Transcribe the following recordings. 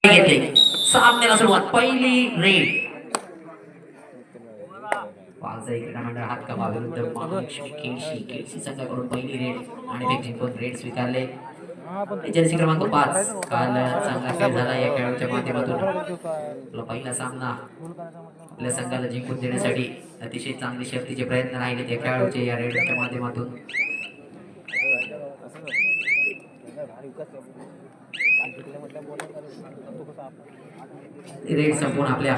घेतले सामन्याला सुरुवात पहिली रेड वाघजाई क्रीडा मंडळ हातकमा विरुद्ध महालक्ष्मी केळशी संघाकडून पहिली रेड आणि ते जिंकून रेड स्वीकारले. जर्सी क्रमांक 5 काल चांगला खेळ झाला या खेळाच्या माध्यमातून. आपला पहिला सामना आपल्या संघाला जिंकून देण्यासाठी अतिशय चांगले शर्तीचे प्रयत्न राहिले त्या खेळाडूचे या रेडच्या माध्यमातून. रेड संपूर्ण आपल्या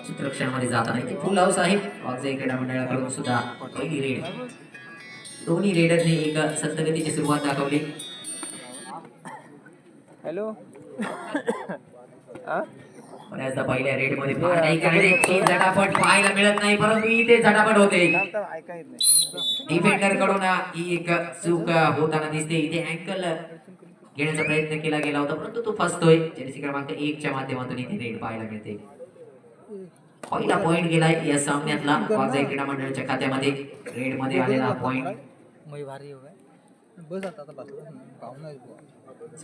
चित्रक्षणामध्ये जात आहे. फुल हाऊस आहे वाघजाई क्रीडा मंडळाकडून सुद्धा पहिली रेड. दोन्ही रेडरने एक संतगतीची सुरुवात दाखवली. हॅलो बऱ्याचदा पहिल्या रेड मध्ये फार काही करण्याची झटापट पाहायला मिळत नाही, परंतु इथे झटापट होते. डिफेंडर कडून ही एक चूक होताना दिसते. इथे अँकल घेण्याचा प्रयत्न केला गेला होता, परंतु तो फसतोय. जर्सी क्रमांक 1 च्या माध्यमातून इथे रेड पाहायला मिळते. पहिला पॉइंट गेलाय या सामन्यातला वाघजाई क्रीडा मंडळाच्या खात्यामध्ये. रेड मध्ये आलेला पॉइंट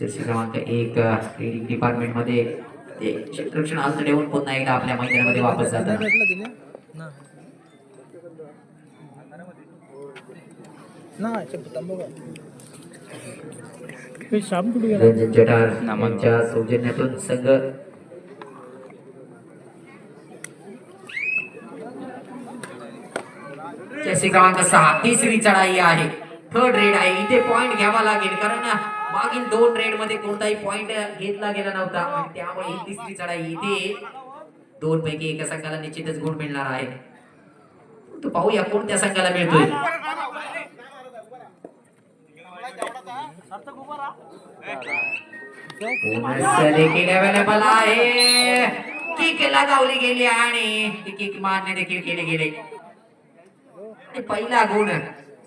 जर्सी क्रमांक 1 ट्रेडिंग डिपार्टमेंट मध्ये ते क्षेत्ररक्षण हालत ठेवून पुन्हा एकदा आपल्या मैदानामध्ये वापस जातात. रंजन जठार यांच्या सौजन्यातून संघ जर्सी क्रमांक 6 तिसरी चढाई आहे. थर्ड रेड आहे. इथे पॉइंट घ्यावा लागेल, कारण मागील 2 रेड मध्ये कोणताही पॉइंट घेतला गेला नव्हता आणि त्यामुळे ही तिसरी चढाई. इथे 2 पैकी एका संघाला निश्चितच गुण मिळणार आहे. तो पाहूया कोणत्या संघाला मिळतोय. देखील अवेलेबल आहे. किक लगावली गेली आणि ती किक मारणे देखील केले गेले. पहिला गुण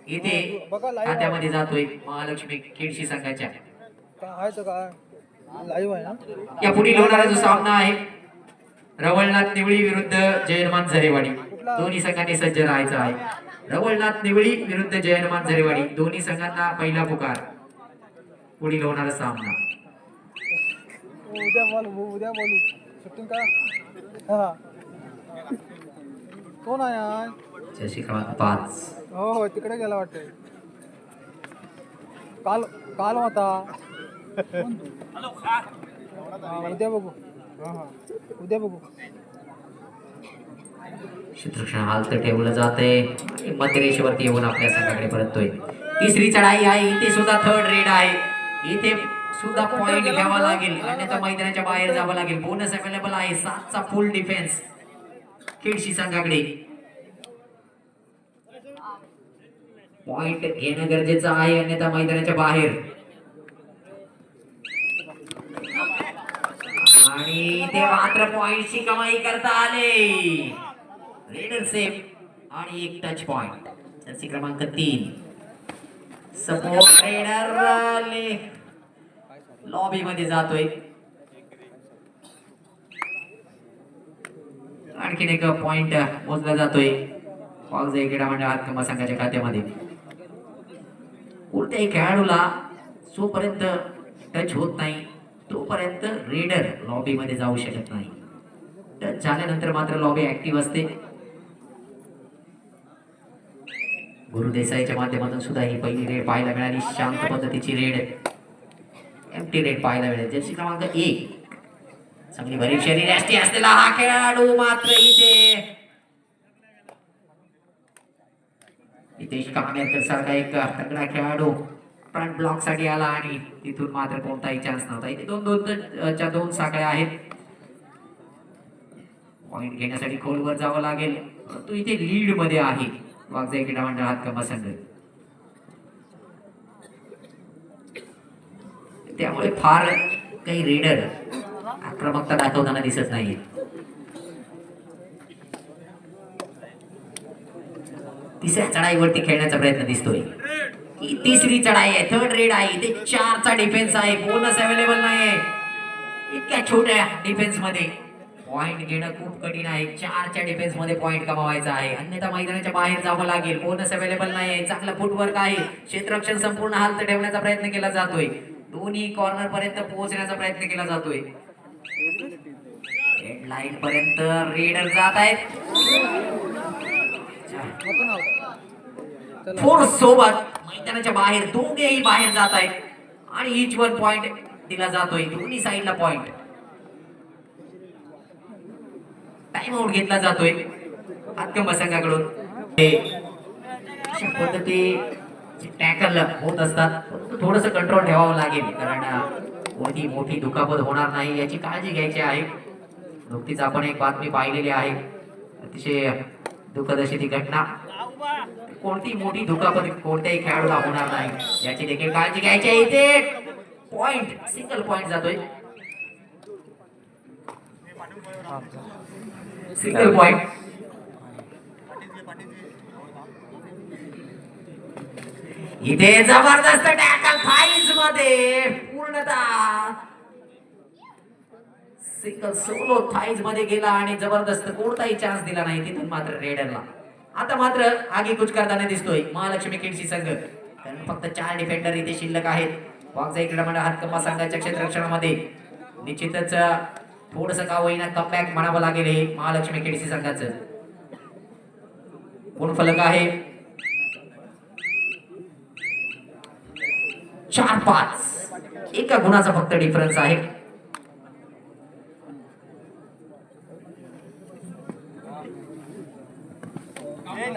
इथे खात्यामध्ये जातोय महालक्ष्मी केळशी संघाच्या. या पुढील होणारा जो सामना आहे रवळनाथ निवळी विरुद्ध जयनमान झरेवाडी. दोन्ही संघांनी सज्ज राहायचं आहे. रवळनाथ निवळी विरुद्ध जयनमान झरेवाडी दोन्ही संघांना पहिला पुकार. पुढील होणारा सामना उद्या बोलू शूटिंग का कोण आहे? जर्सी क्रमांक 5 हो तिकडे गेला वाटतंय. काल काल होता. उद्या बघू. उद्या बघू. क्षेत्ररक्षण हालत ठेवलं जातंय. मध्यरेषेवरती येऊन आपल्या संघाकडे परततोय. तिसरी चढाई आहे. इथे सुद्धा थर्ड रेड आहे. इथे सुद्धा पॉइंट घ्यावा लागेल, अन्यथा मैदानाच्या बाहेर जावं लागेल. बोनस अवेलेबल आहे. 7चा फुल डिफेन्स केळशी संघाकडे. पॉइंट घेणं गरजेचं आहे, अन्यथा मैदानाच्या बाहेर. आणि ते मात्र पॉइंटची कमाई करता आले. रेडर सेफ आणि एक टच पॉइंट. जर्सी क्रमांक 3 सपोर्ट रेडर लॉबी मध्ये जातोय. आणखीन एक पॉइंट मोजला जातोय वाघजाई क्रीडा मंडळ हातकंबा संघाच्या खात्यामध्ये. कोणत्याही खेळाडूला जोपर्यंत टच होत नाही तोपर्यंत रेडर लॉबी मध्ये जाऊ शकत नाही. टच झाल्यानंतर मात्र लॉबी ऍक्टिव्ह असते. गुरु देसाईच्या माध्यमातून सुद्धा ही पहिली रेड पाहायला मिळाली. शांत पद्धतीची रेड, एम्प्टी रेड पाहायला मिळेल. जर्सी क्रमांक 1 चांगली भरीव शरीराष्टी असलेला हा खेळाडू मात्र इथे नितेश कामेरकर सारखा एक तगडा खेळाडू फ्रंट ब्लॉक साठी आला आणि तिथून मात्र कोणताही चान्स नव्हता. इथे 2 साखळ्या आहेत. पॉइंट घेण्यासाठी खोलवर जावं लागेल, परंतु इथे लीड मध्ये आहे वाघजाई क्रीडा मंडळ हातकंबा संघ. त्यामुळे फार काही रेडर आक्रमकता दाखवताना दिसत नाही. तिसऱ्या चढाईवरती खेळण्याचा प्रयत्न दिसतोय. ही तिसरी चढाई आहे. थर्ड रेड आहे. ते 4चा डिफेन्स आहे. बोनस अवेलेबल नाहीये. इतक्या छोट्या डिफेन्स मध्ये पॉइंट घेणं खूप कठीण आहे. 4च्या डिफेन्स मध्ये पॉइंट कमवायचा आहे, अन्यथा मैदानाच्या बाहेर जावं लागेल. बोनस अवेलेबल नाहीये. चांगला फुटवर्क आहे. क्षेत्ररक्षण संपूर्ण हालत ठेवण्याचा प्रयत्न केला जातोय. दोन्ही कॉर्नर पर्यंत पोहोचण्याचा प्रयत्न केला जातोय. रेड लाईन पर्यंत रेडर जात आहेत. नको ना चला फोर्स सोबत मैदानाच्या बाहेर दोघेही बाहेर जात आहेत आणि इच वन पॉइंट दिला जातोय. दोन्ही साईडला पॉइंट. टाइम आउट घेतला जातोय हातकंबा संघाकडून. अशा पद्धती टॅकल होत असतात. थोडस कंट्रोल ठेवावं लागेल कारण कोणती मोठी दुखापत होणार नाही याची काळजी घ्यायची आहे. नुकतीच आपण एक बातमी पाहिलेली आहे. अतिशय दुःखद अशी ती घटना. कोणती मोठी दुखापत कोणत्याही खेळाडूला होणार नाही याची देखील काळजी घ्यायची आहे. इथे पॉइंट सिंगल पॉइंट जातोय. Single point. इथे जबरदस्त टॅकल थाईज मध्ये पूर्णतः सिंगल सोलो थाईज मध्ये गेला आणि जबरदस्त कोणताही चान्स दिला नाही तिथून मात्र रेडरला. आता मात्र आगे कुछ करताना दिसतोय महालक्ष्मी किड्सी संघ. कारण फक्त 4 डिफेंडर इथे शिल्लक आहेत. वाघजाई क्रीडा मंडळ हातकंबा संघाच्या क्षेत्ररक्षणामध्ये निश्चितच थोडस का होईना कमबॅक म्हणावं लागेल हे महालक्ष्मी किड्सी संघाचं. कोण फलक आहे 4-5 एका गुणाचा फक्त डिफरन्स आहे.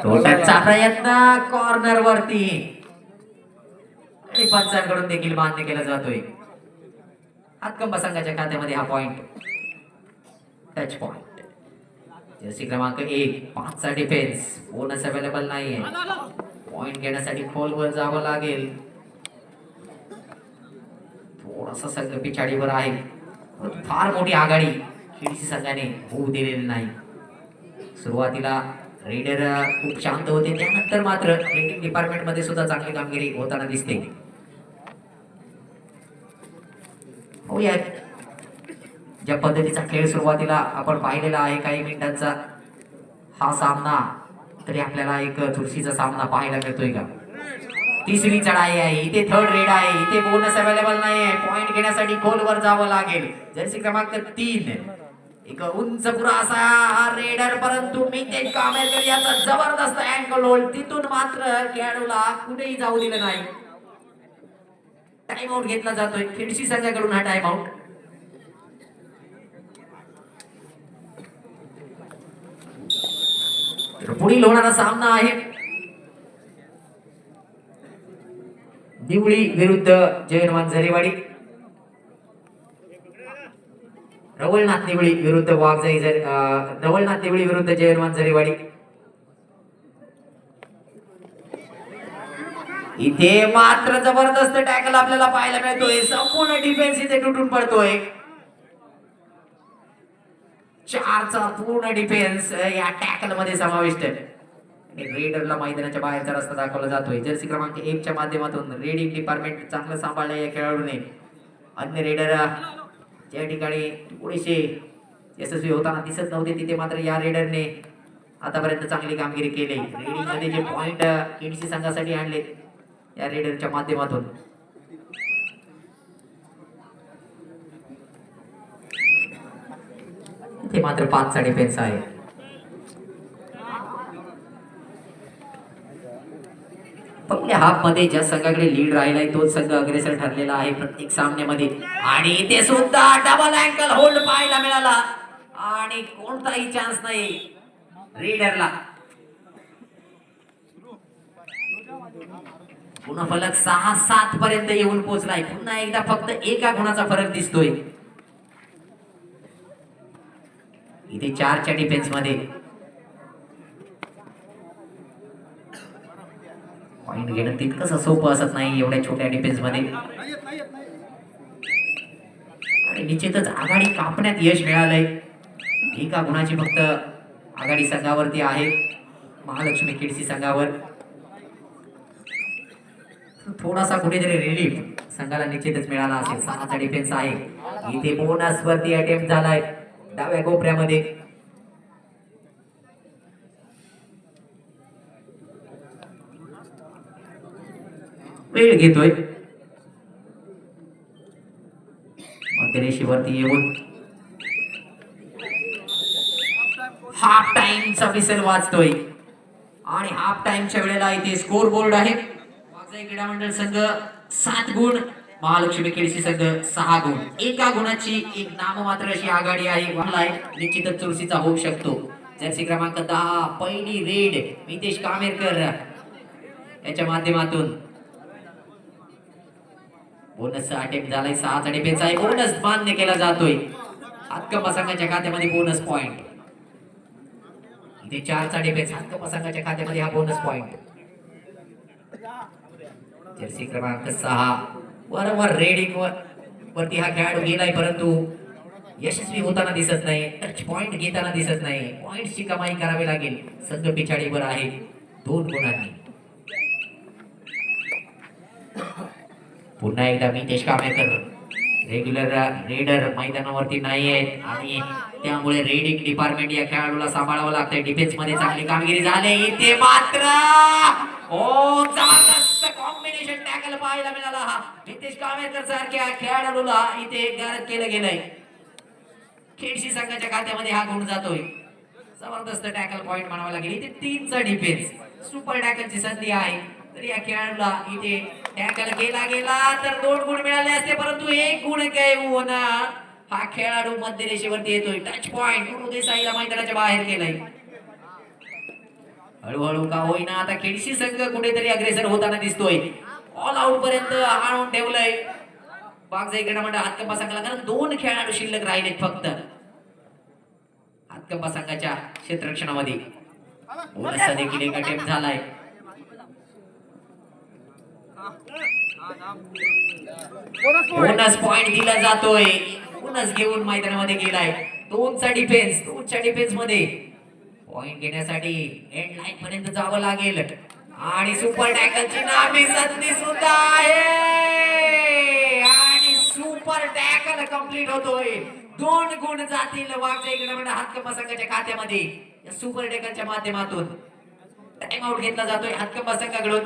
तोटाचा प्रयत्न कॉर्नर वरती आणि पंचांकडून देखील मान्य केला जातोय. हातकंबा संघाच्या खात्यामध्ये हा पॉइंट टच पॉइंट. जर्सी क्रमांक 1 5 चा डिफेन्स बोनस अवेलेबल नाहीये. पॉइंट घेण्यासाठी खोलवर जावं लागेल. थोडासा संघ पिछाडीवर आहे. फार मोठी आघाडी किड्सी संघाने होऊ दिलेली नाही. सुरुवातीला रेडर खूप शांत होते त्यानंतर मात्र रेटिंग डिपार्टमेंट मध्ये सुद्धा चांगली कामगिरी होताना दिसते. हो या ज्या पद्धतीचा खेळ सुरुवातीला आपण पाहिलेला आहे काही मिनिटांचा हा सामना तरी आपल्याला एक चुरशीचा सामना पाहायला मिळतोय का. तिसरी चढाई आहे. इथे थर्ड रेड आहे. इथे बोनस अवेलेबल नाही आहे. पॉइंट घेण्यासाठी खोलवर जावं लागेल. जर्सी क्रमांक 3 एक उंच पुरा असा हा रेडर परंतु मितेश कामेरकर याचा जबरदस्त अँकल होल्ड. तिथून मात्र खेळाडूला कुठेही जाऊ दिलं नाही. टाइम आउट घेतला जातोय किड्सी संघाकडून हा टाइम आउट. पुढील होणारा सामना आहे निवळी विरुद्ध जयनवान झरेवाडी. रवळनाथ निवळी विरुद्ध वाघजाई रवळनाथ निवळी विरुद्ध जयनवान झरेवाडी. इथे मात्र जबरदस्त टॅकल आपल्याला पाहायला मिळतोय. संपूर्ण डिफेन्स इथे तुटून पडतोय. 4चा पूर्ण डिफेन्स या टॅकल मध्ये समाविष्ट आहे. रेडरला मैदानाच्या बाहेरचा रस्ता दाखवला जातोय. जर्सी क्रमांक 1 च्या माध्यमातून रेडिंग डिपार्टमेंट चांगलं सांभाळलं या खेळाडूने. अन्य रेडर ज्या ठिकाणी थोडेसे यशस्वी होताना दिसत नव्हते तिथे मात्र या रेडरने आतापर्यंत चांगली कामगिरी केली. रेडिंग मध्ये जे पॉइंट किड्सी संघासाठी आणले या रेडरच्या माध्यमातून. इथे मात्र 5चा डिफेन्स आहे. पहिल्या हाफ मध्ये ज्या संघाकडे लीड राहिलाय तोच संघ अग्रेसर ठरलेला आहे प्रत्येक सामन्यामध्ये. आणि इथे सुद्धा डबल अँकल होल्ड पाहायला मिळाला आणि कोणताही चान्स नाही रेडरला. पुन्हा फलक 6-7 पर्यंत येऊन पोहोचलाय. पुन्हा एकदा फक्त एका गुणाचा फरक दिसतोय. इथे 4च्या डिफेन्स मध्ये पॉइंट घेणं तितकंच सोपं असत नाही एवढ्या छोट्या डिफेन्स मध्ये. आणि निश्चितच आघाडी कापण्यात यश मिळालंय. एका गुणाची फक्त आघाडी संघावरती आहे महालक्ष्मी किड्सी संघावर. थोडासा कुठेतरी रिलीफ संघाला निश्चितच मिळाला असेल. 6चा डिफेन्स आहे. इथे बोनस वरती अटेम्प्ट झालाय डाव्या कोपऱ्यामध्ये. वेळ घेतोय मध्यरेषेवरती येऊन हाफ टाइमचा विसर वाजतोय आणि हाफ टाइमच्या वेळेला इथे स्कोर बोर्ड आहे. वाघजाई क्रीडा मंडळ संघ 7 गुण, महालक्ष्मी केळशी संघ 6 गुण. एका गुणाची एक नाममात्र अशी आघाडी आहे. वाहलाय निश्चितच चुरशीचा होऊ शकतो. जर्सी क्रमांक 10 पहिली रेड मितेश कामेरकर याच्या माध्यमातून बोनस अटेम्प्ट झालाय. 6चा डिफेन्स आहे. बोनस मान्य केला जातोय. हातकंबा संघाच्या खात्यामध्ये बोनस पॉइंट. इथे 4चा डिफेन्स हातकंबा संघाच्या खात्यामध्ये हा बोनस पॉइंट. जर्सी क्रमांक 6 बरोबर रेडिंग वरती हा खेळाडू गेलाय, परंतु यशस्वी होताना दिसत नाही. टच पॉइंट घेताना दिसत नाही. पॉइंटची कमाई करावी लागेल. संघ पिछाडीवर आहे 2 गुणांनी. पुन्हा एकदा मितेश कामेकर रेग्युलर रेडर मैदानावरती नाही आहेत आणि त्यामुळे रेडिंग डिपार्टमेंट या खेळाडूला सांभाळावं लागतंय. डिफेन्स मध्ये चांगली कामगिरी झाली. इथे मात्र जबरदस्त कॉम्बिनेशन टॅकल पाहायला मिळाला. हा मितेश कामेकर सारख्या खेळाडूला इथे गारद केलं गेलंय. खेळशी संघाच्या खात्यामध्ये हा गुण जातोय. जबरदस्त टॅकल पॉइंट म्हणावा लागेल. इथे 3चा डिफेन्स सुपर टॅकलची संधी आहे. तर या खेळाडूला इथे टॅकल केला गेला तर 2 गुण मिळाले असते, परंतु 1 गुण काय होणार. हा खेळाडू मध्यरेषेवरती येतोय. टच पॉइंट गुरु देसाईला मैदानाच्या बाहेर केलाय. हळूहळू का होईना आता खेळशी संघ कुठेतरी अग्रेसर होताना दिसतोय. ऑल आउट पर्यंत आणून ठेवलंय वाघजाई क्रीडा मंडळ हातकंबा संघाला, कारण 2 खेळाडू शिल्लक राहिलेत फक्त हातकंबा संघाच्या क्षेत्ररक्षणामध्ये. बोनसचा देखील एक अटेम्प्ट झालाय. बोनस पॉइंट दिला जातोय. बोनस घेऊन मैदानामध्ये गेलाय. 2चा डिफेन्स. 2च्या डिफेन्स मध्ये पॉइंट घेण्यासाठी एंड लाईन पर्यंत जावं लागेल आणि सुपर टॅकलची नामी संधी सुद्धा आहे आणि सुपर टॅकल कंप्लीट होतोय. 2 गुण जातील वाघजाई क्रीडा मंडळ हातकंबा संघाच्या खात्यामध्ये या सुपर टॅकलच्या माध्यमातून. टाइम आउट घेतला जातोय हातकंबा संघाकडून.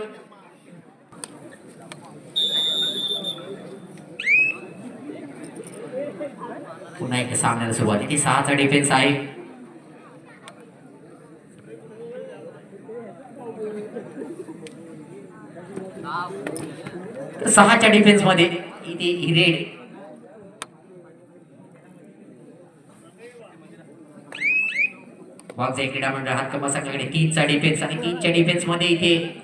पुन्हा एकदा सामन्याला सुरुवात. इथे 6चा डिफेन्स आहे. तर 6च्या डिफेन्स मध्ये इथे ही रेड. वाघजाई क्रीडा मंडळ हातकंबा संघाकडे 3चा डिफेन्स आणि 3च्या डिफेन्स मध्ये इथे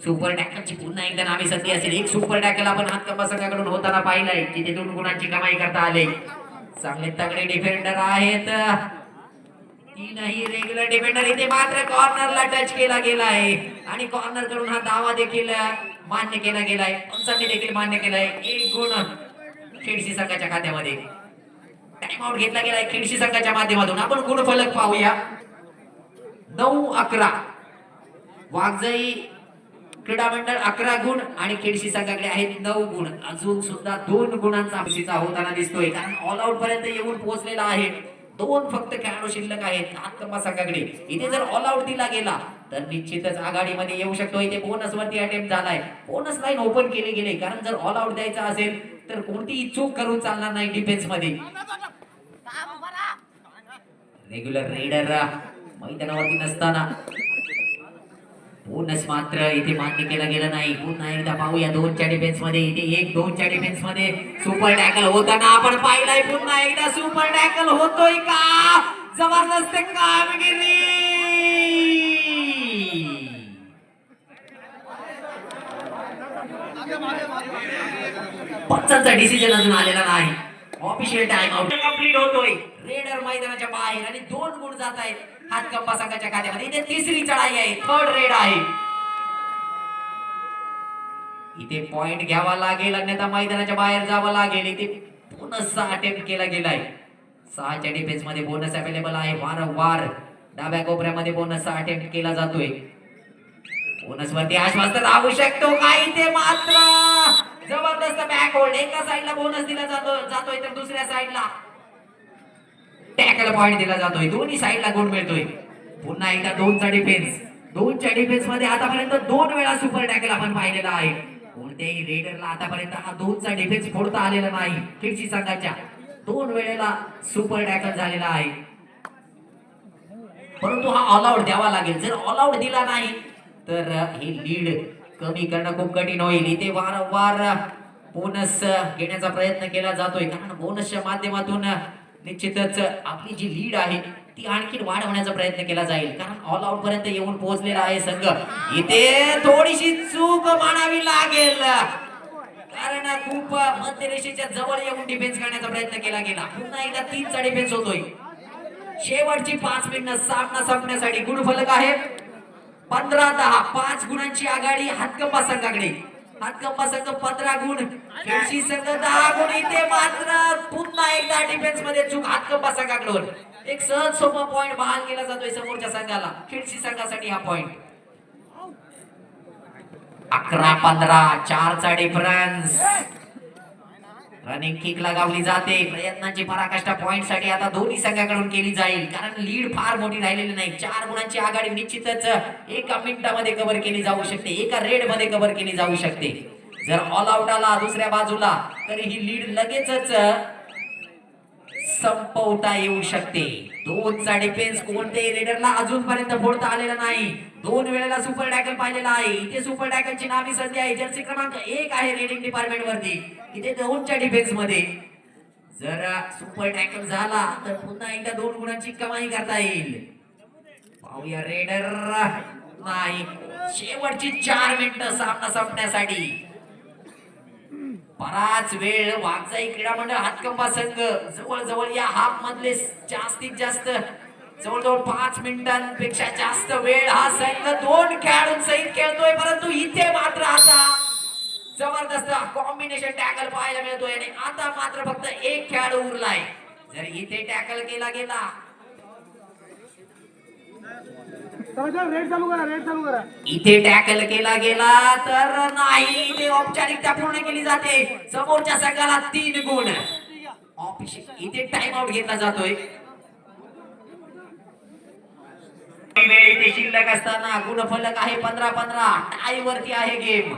सुपर टॅकलची पुन्हा एकदा नामी संधी असेल. एक सुपर टॅकल आपण हातकंबा संघाकडून होताना पाहिलाय. तिथे 2 गुणांची कमाई करता आले. चांगले तगडे डिफेंडर आहेत. 3ही रेग्युलर डिफेंडर. इथे मात्र कॉर्नरला टच केला गेला आहे आणि कॉर्नर कडून हा दावा देखील मान्य केला गेलाय. पंचांनी देखील मान्य केलाय. 1 गुण खेळशी संघाच्या खात्यामध्ये. टाइम आउट घेतला गेलाय खेळशी संघाच्या माध्यमातून. आपण गुण फलक पाहूया. 9-11 वाघजाई क्रीडा मंडळ 11 गुण आणि खेळशी संघाकडे आहेत 9 गुण. अजून सुद्धा 2 गुणांचा अपेक्षा होताना दिसतोय, कारण ऑल आउट पर्यंत येऊन पोहोचलेला आहे. 2 फक्त खेळाडू शिल्लक आहेत हातकंबा संघाकडे. इथे जर ऑल आउट दिला गेला तर निश्चितच आघाडीमध्ये येऊ शकतो. इथे बोनस वरती अटेम्प्ट झालाय. बोनस लाईन ओपन केले गेले, कारण जर ऑल आउट द्यायचा असेल तर कोणतीही चूक करून चालणार नाही डिफेन्स मध्ये. रेग्युलर रेडर मैदानावरती नसताना बोनस मात्र इथे मान्य केला गेला नाही. पुन्हा एकदा पाहूया 2च्या डिफेन्स मध्ये. इथे 1-2च्या डिफेन्स मध्ये सुपर टॅकल होताना आपण पाहिलाय. पुन्हा एकदा सुपर टॅकल होतोय का? जबरदस्त कामगिरी. पंचांचा डिसिजन अजून आलेला नाही. ऑफिशियल टाइम आउट कंप्लीट होतोय. रेडर मैदानाच्या बाहेर आणि 2 गुण जात आहेत हातकंबा संघाच्या खात्यामध्ये. इथे 3री चढाई आहे. 3rd रेड आहे. इथे पॉइंट घ्यावा लागेल, अन्यथा मैदानाच्या बाहेर जावं लागेल. इथे बोनसचा अटेम्प्ट केला गेलाय. 6च्या डिफेन्स मध्ये बोनस अवेलेबल आहे. वारंवार डाव्या कोपऱ्यामध्ये बोनसचा अटेम्प्ट केला जातोय. बोनस वरती आश्वास्त राहू शकतो का? इथे मात्र जबरदस्त बॅक होल्ड. एका साइडला बोनस दिला जातोय तर दुसऱ्या साइडला टॅकल पॉइंट दिला जातोय. दोन्ही साइडला गुण मिळतोय. पुन्हा एकदा 2चा डिफेन्स. 2च्या डिफेन्स मध्ये आतापर्यंत 2 वेळा सुपर टॅकल आपण पाहिलेला आहे. कोणत्याही रेडरला आतापर्यंत हा 2चा डिफेन्स फोडता आलेला नाही. खेळशी संघाच्या 2 वेळेला सुपर टॅकल झालेला आहे. परंतु हा ऑल आउट द्यावा लागेल. जर ऑल आउट दिला नाही तर ही लीड कमी करणं खूप कठीण होईल. इथे वारंवार बोनस घेण्याचा प्रयत्न केला जातोय, कारण बोनसच्या माध्यमातून निश्चितच आपली जी लीड आहे ती आणखी वाढवण्याचा प्रयत्न केला जाईल, कारण ऑल आउट पर्यंत येऊन पोहोचलेला आहे संघ. इथे थोडीशी चूक मानावी लागेल, कारण खूप मध्यरेषेच्या जवळ येऊन डिफेन्स करण्याचा प्रयत्न केला गेला. पुन्हा एकदा 3चा डिफेन्स होतोय. शेवटची 5 मिनिटं सामना संपण्यासाठी गुणफलक आहे 15-10. 5 गुणांची आघाडी हातकंबा संघाकडे. हातकंबा संघ 15 गुण, खेळशी संघ 10 गुण. इथे मात्र पुन्हा एकदा डिफेन्स मध्ये चूक हातकंबा संघाकडून. एक सहज सोपा पॉइंट बहाल केला जातोय समोरच्या संघाला. खेळशी संघासाठी हा पॉइंट. 11-15, 4चा डिफरन्स. रनिंग किक लगावली जाते. प्रयत्नांची पराकाष्ठा पॉइंट साठी आता दोन्ही संघाकडून केली जाईल, कारण लीड फार मोठी राहिलेली नाही. 4 गुणांची आघाडी निश्चितच एका मिनिटामध्ये कव्हर केली जाऊ शकते, एका रेड मध्ये कव्हर केली जाऊ शकते. जर ऑल आउट आला दुसऱ्या बाजूला तर ही लीड लगेचच संपवता येऊ शकते. 2चा डिफेन्स कोणत्याही रेडरला अजूनपर्यंत फोडता आलेला नाही. 2 वेळेला सुपर टॅकल पाहिलेला आहे. इथे सुपर टॅकलची नामी संधी आहे. जर्सी क्रमांक 1 आहे रेडिंग डिपार्टमेंट वरती. इथे 2च्या डिफेन्स मध्ये जर सुपर टॅकल झाला तर पुन्हा एकदा 2 गुणांची कमाई करता येईल. पाहूया रेडर नाही. शेवटची 4 मिनिटं सामना संपण्यासाठी. बराच वेळ वाघजाई क्रीडा मंडळ हातकंबा संघ जवळजवळ या हाफ मधले जास्तीत जास्त जवळजवळ 5 मिनिटांपेक्षा जास्त वेळ हा संघ 2 खेळाडूंसहित खेळतोय, परंतु इथे मात्र आता जबरदस्त कॉम्बिनेशन टॅकल पाहायला मिळतोय आणि आता मात्र फक्त 1 खेळाडू उरलाय. जर इथे टॅकल केला गेला इथे टॅकल केला गेला तर नाही, इथे औपचारिकता पूर्ण केली जाते. समोरच्या संघाला 3 गुण. इथे टाइम आउट घेतला जातोय. वेळ इथे शिल्लक असताना गुणफलक आहे 15-15. टाय वरती आहे गेम.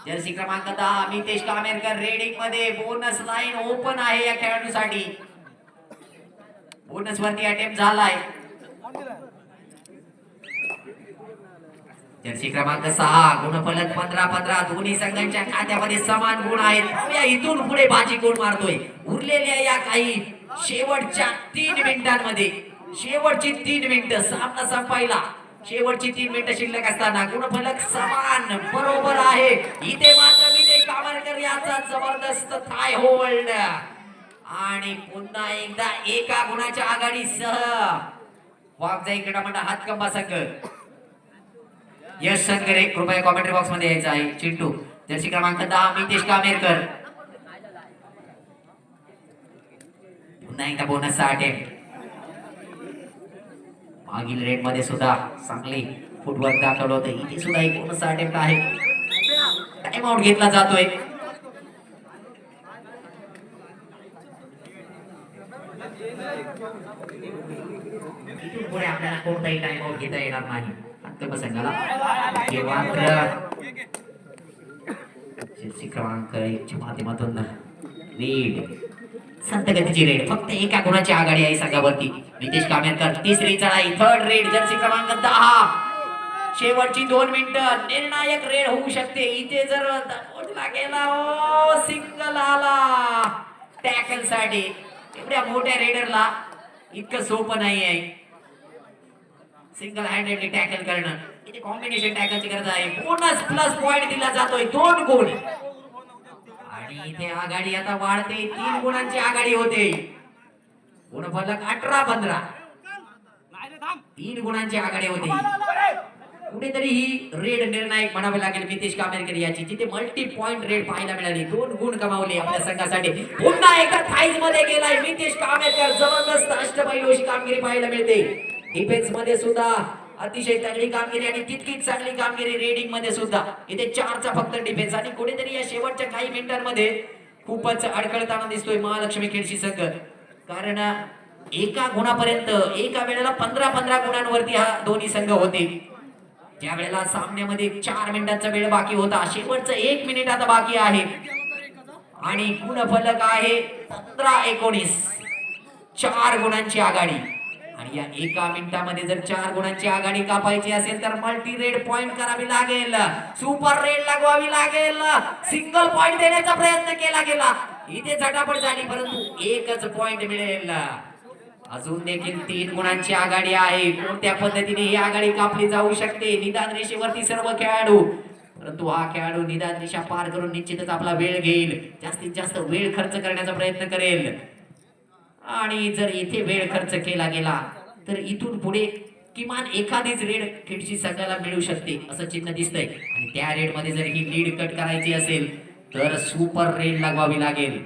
जर्सी क्रमांक 10 मितेश कामेरकर रेडिंग मध्ये. बोनस लाईन ओपन आहे या खेळाडूसाठी. बोनस वरती अटेम्प्ट झालाय. जर्सी क्रमांक 6 गुणफलक 15-15. दोन्ही संघांच्या खात्यामध्ये समान गुण आहेत. इथून पुढे बाजी कोण मारतोय उरलेल्या या काही शेवटच्या 3 मिनिटांमध्ये. शेवटची 3 मिनिटं सामना संपायला शेवटची 3 मिनिटं शिल्लक असताना गुणफलक समान बरोबर आहे. इथे मात्र मितेश कामेरकर याचा जबरदस्त थाय होल्ड आणि पुन्हा एकदा एका गुणाच्या आघाडीसह वाघजाई क्रीडा मंडळ हातकंबा संघ. यश संगरे कृपया कॉमेंट्री बॉक्स मध्ये यायचं आहे. चिंटू जर्सी क्रमांक 10 मितेश कामेरकर. पुन्हा एकदा बोनसचा अटेम्प्ट. मागील रेड मध्ये सुद्धा चांगली फुटवर्क दाखवलं होतं. इथे सुद्धा एक बोनसचा अटेम्प्ट आहे. टाइम आउट घेतला जातोय. इथून पुढे आपल्याला कोणताही टाइम आउट घेता येणार नाही हातकंबा संघाला. जर्सी क्रमांक 1 च्या माध्यमातून लीड संत गतीची रेड. फक्त एका गुणाची आघाडी आहे संघावरती. मितेश कामेरकर 3री चढाई 3rd रेड. जर्सी क्रमांक 10 शेवटची 2 मिनिटं निर्णायक रेड होऊ शकते. इथे जर दबोचला गेला सिंगल आला टॅकल साठी. एवढ्या मोठ्या रेडरला इतकं सोपं नाही आहे सिंगल हँडेडली टॅकल करणं. इथे कॉम्बिनेशन टॅकलची गरज आहे. बोनस प्लस पॉइंट दिला जातोय 2 गुण आणि इथे आघाडी आता वाढते. 3 गुणांची आघाडी होते. गुणफलक 18-15. 3 गुणांची आघाडी होते. कुठेतरी ही रेड निर्णायक म्हणावे लागेल मितेश कामेरकर याची, जिथे मल्टी पॉइंट रेड पाहायला मिळाली. 2 गुण कमावले आपल्या संघासाठी. पुन्हा एकदा थाईज मध्ये गेलाय मितेश कामेरकर. जबरदस्त अष्टपैलू कामगिरी पाहायला मिळते. डिफेन्स मध्ये सुद्धा अतिशय चांगली कामगिरी आणि तितकीच चांगली कामगिरी रेडिंग मध्ये सुद्धा. इथे 4चा फक्त डिफेन्स आणि कुठेतरी या शेवटच्या काही मिनिटांमध्ये खूपच अडखळताना दिसतोय महालक्ष्मी खेळशी संघ, कारण एका गुणापर्यंत एका वेळेला 15-15 गुणांवरती हा दोन्ही संघ होते. ज्या वेळेला सामन्यामध्ये 4 मिनिटांचा वेळ बाकी होता, शेवटचं 1 मिनिट आता बाकी आहे आणि गुणफलक आहे 15-19. 4 गुणांची आघाडी आणि या एका मिनिटामध्ये जर 4 गुणांची आघाडी कापायची असेल तर मल्टी रेड पॉइंट करावी लागेल, सुपर रेड लागवावी लागेल, सिंगल पॉइंट देण्याचा प्रयत्न केला गेला, इथे झटापट झाली परंतु एकच पॉइंट मिळेल. अजून देखील 3 गुणांची आघाडी आहे. कोणत्या पद्धतीने ही आघाडी कापली जाऊ शकते, निदान रेषेवरती सर्व खेळाडू, परंतु हा खेळाडू निदान रेषा पार करून निश्चितच आपला वेळ घेईल, जास्तीत जास्त वेळ खर्च करण्याचा प्रयत्न करेल. आणि जर इथे वेळ खर्च केला गेला तर इथून पुढे किमान एखादीच रेड खेळची संघाला मिळू शकते असं चिन्ह दिसतंय. आणि त्या रेड मध्ये जर ही लीड कट करायची असेल तर सुपर रेड लागवावी लागेल.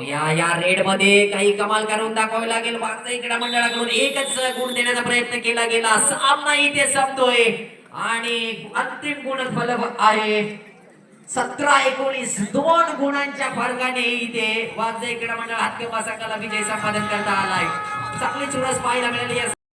या रेड मध्ये काही कमाल करून दाखवावी लागेल. वागजा क्रीडा मंडळाकडून एकच गुण देण्याचा प्रयत्न केला गेला, सामना इथे संपतोय आणि अंतिम गुण फलक आहे 17-19. 2 गुणांच्या फरकाने इथे वागजा क्रीडा मंडळ हातकंबा संघाला विजय संपादन करता आलाय. चांगली चुरस पाहायला मिळाली.